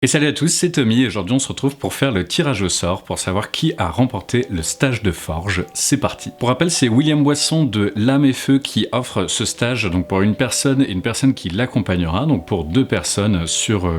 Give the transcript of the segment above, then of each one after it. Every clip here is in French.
Et salut à tous, c'est Tommy et aujourd'hui on se retrouve pour faire le tirage au sort pour savoir qui a remporté le stage de forge. C'est parti. Pour rappel, c'est William Boisson de L'Âme et Feu qui offre ce stage donc pour une personne et une personne qui l'accompagnera, donc pour deux personnes sur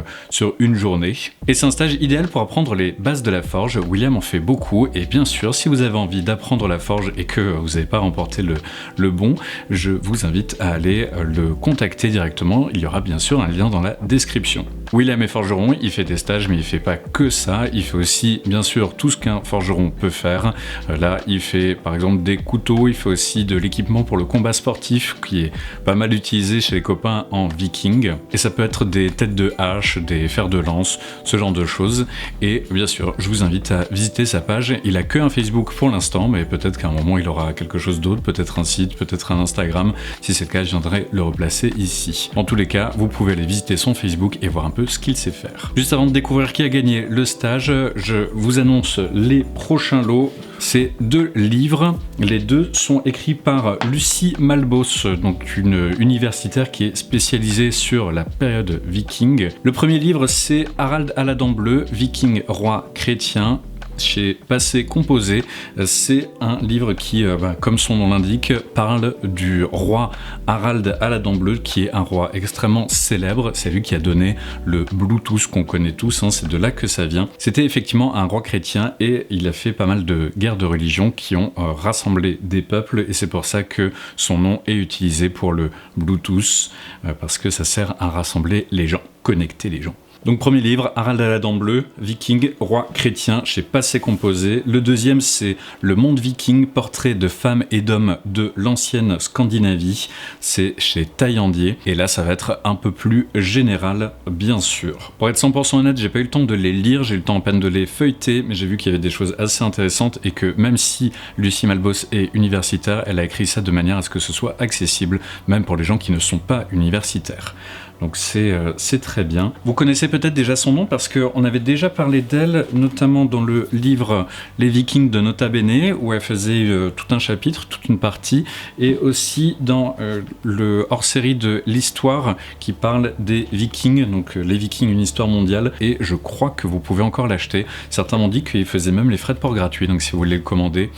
une journée. Et c'est un stage idéal pour apprendre les bases de la forge. William en fait beaucoup et bien sûr, si vous avez envie d'apprendre la forge et que vous n'avez pas remporté le bon, je vous invite à aller le contacter directement. Il y aura bien sûr un lien dans la description. William est forgeron, il fait des stages, mais il fait pas que ça. Il fait aussi, bien sûr, tout ce qu'un forgeron peut faire. Là, il fait par exemple des couteaux, il fait aussi de l'équipement pour le combat sportif qui est pas mal utilisé chez les copains en viking. Et ça peut être des têtes de hache, des fers de lance, ce genre de choses. Et bien sûr, je vous invite à visiter sa page. Il a que un Facebook pour l'instant, mais peut-être qu'à un moment il aura quelque chose d'autre, peut-être un site, peut-être un Instagram. Si c'est le cas, je viendrai le replacer ici. En tous les cas, vous pouvez aller visiter son Facebook et voir un peu ce qu'il sait faire. Juste avant de découvrir qui a gagné le stage, je vous annonce les prochains lots. C'est deux livres. Les deux sont écrits par Lucie Malbos, donc une universitaire qui est spécialisée sur la période viking. Le premier livre, c'est Harald à la dent bleue, viking roi chrétien, chez Passé Composé. C'est un livre qui, comme son nom l'indique, parle du roi Harald à la dent bleue, qui est un roi extrêmement célèbre. C'est lui qui a donné le Bluetooth qu'on connaît tous, c'est de là que ça vient. C'était effectivement un roi chrétien et il a fait pas mal de guerres de religion qui ont rassemblé des peuples et c'est pour ça que son nom est utilisé pour le Bluetooth, parce que ça sert à rassembler les gens, connecter les gens. Donc premier livre, Harald à la dent bleue, viking, roi chrétien, chez Passé Composé. Le deuxième, c'est Le monde viking, portrait de femmes et d'hommes de l'ancienne Scandinavie. C'est chez Taillandier. Et là, ça va être un peu plus général, bien sûr. Pour être 100% honnête, j'ai pas eu le temps de les lire, j'ai eu le temps à peine de les feuilleter, mais j'ai vu qu'il y avait des choses assez intéressantes et que même si Lucie Malbos est universitaire, elle a écrit ça de manière à ce que ce soit accessible, même pour les gens qui ne sont pas universitaires. Donc c'est très bien. Vous connaissez peut-être déjà son nom parce qu'on avait déjà parlé d'elle, notamment dans le livre Les Vikings de Nota Bene, où elle faisait tout un chapitre, toute une partie, et aussi dans le hors-série de l'histoire qui parle des Vikings, donc les Vikings, une histoire mondiale, et je crois que vous pouvez encore l'acheter. Certains m'ont dit qu'il faisait même les frais de port gratuits, donc si vous voulez le commander,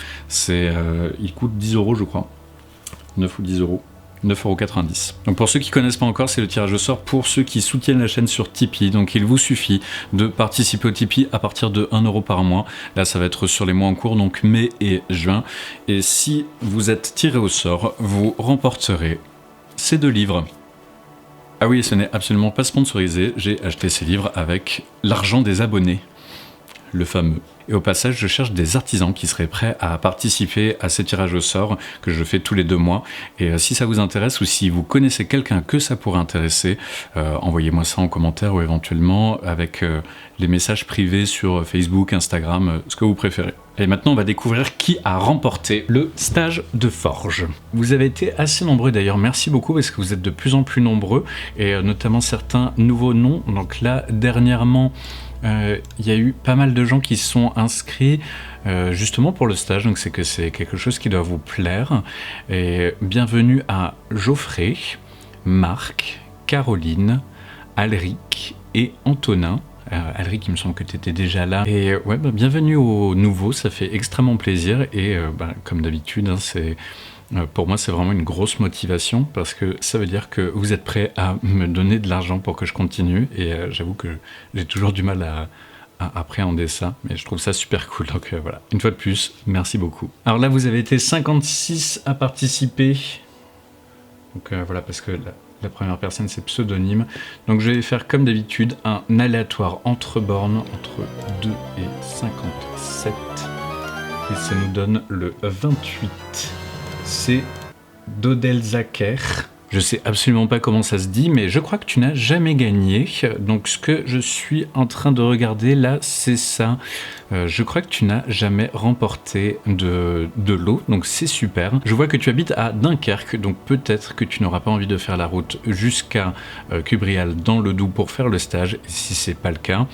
il coûte 10 €, je crois. 9 ou 10 €. 9,90 €. Donc pour ceux qui ne connaissent pas encore, c'est le tirage au sort pour ceux qui soutiennent la chaîne sur Tipeee. Donc il vous suffit de participer au Tipeee à partir de 1 € par mois. Là, ça va être sur les mois en cours, donc mai et juin. Et si vous êtes tiré au sort, vous remporterez ces deux livres. Ah oui, ce n'est absolument pas sponsorisé. J'ai acheté ces livres avec l'argent des abonnés, le fameux. Et au passage, je cherche des artisans qui seraient prêts à participer à ces tirages au sort que je fais tous les 2 mois. Et si ça vous intéresse ou si vous connaissez quelqu'un que ça pourrait intéresser, envoyez-moi ça en commentaire ou éventuellement avec les messages privés sur Facebook, Instagram, ce que vous préférez. Et maintenant, on va découvrir qui a remporté le stage de forge. Vous avez été assez nombreux d'ailleurs, merci beaucoup parce que vous êtes de plus en plus nombreux et notamment certains nouveaux noms. Donc là, dernièrement, il y a eu pas mal de gens qui se sont inscrits justement pour le stage, donc c'est que c'est quelque chose qui doit vous plaire. Et bienvenue à Geoffrey, Marc, Caroline, Alric et Antonin. Alric, il me semble que tu étais déjà là. Et ouais, bienvenue aux nouveaux, ça fait extrêmement plaisir. Et comme d'habitude, pour moi, c'est vraiment une grosse motivation parce que ça veut dire que vous êtes prêts à me donner de l'argent pour que je continue. Et j'avoue que j'ai toujours du mal à appréhender ça, mais je trouve ça super cool. Donc voilà, une fois de plus, merci beaucoup. Alors là, vous avez été 56 à participer. Donc voilà, parce que la première personne, c'est pseudonyme. Donc je vais faire comme d'habitude un aléatoire entre bornes, entre 2 et 57. Et ça nous donne le 28. C'est Dodelzaker. Je sais absolument pas comment ça se dit, mais je crois que tu n'as jamais gagné. Donc ce que je suis en train de regarder là, c'est ça. Je crois que tu n'as jamais remporté de lot, donc c'est super. Je vois que tu habites à Dunkerque, donc peut-être que tu n'auras pas envie de faire la route jusqu'à Cubrial dans le Doubs pour faire le stage. Et si c'est pas le cas,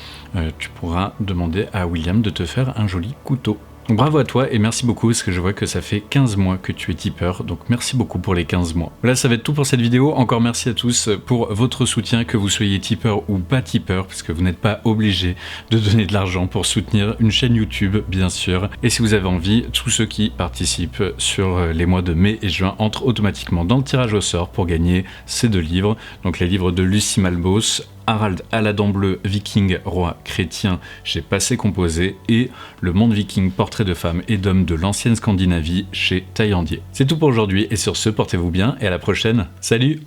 tu pourras demander à William de te faire un joli couteau. Donc bravo à toi et merci beaucoup parce que je vois que ça fait 15 mois que tu es tipeur, donc merci beaucoup pour les 15 mois. Voilà, ça va être tout pour cette vidéo. Encore merci à tous pour votre soutien, que vous soyez tipeur ou pas tipeur, parce que vous n'êtes pas obligé de donner de l'argent pour soutenir une chaîne YouTube, bien sûr. Et si vous avez envie, tous ceux qui participent sur les mois de mai et juin entrent automatiquement dans le tirage au sort pour gagner ces 2 livres. Donc les livres de Lucie Malbos, Harald à la dent bleue, viking, roi chrétien chez Passé Composé, et Le Monde Viking, portrait de femmes et d'hommes de l'ancienne Scandinavie chez Taillandier. C'est tout pour aujourd'hui et sur ce, portez-vous bien et à la prochaine. Salut!